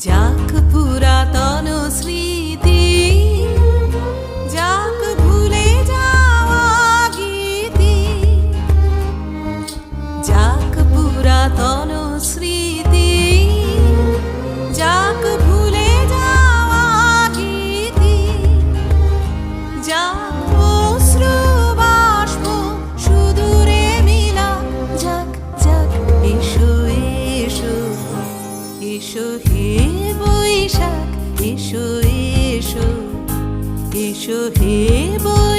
যাক পুরাতন স্মৃতি, যাক ভুলে যাওয়া গীতি, যাক পুরাতন স্মৃতি, যাক ভুলে যাওয়া গীতি, যাক অশ্রু বাষ্প সুদূরে মিলা, যাক যাক এসো এসো এসো হে বৈশাখ, এসো এসো এসো হে বৈশাখ।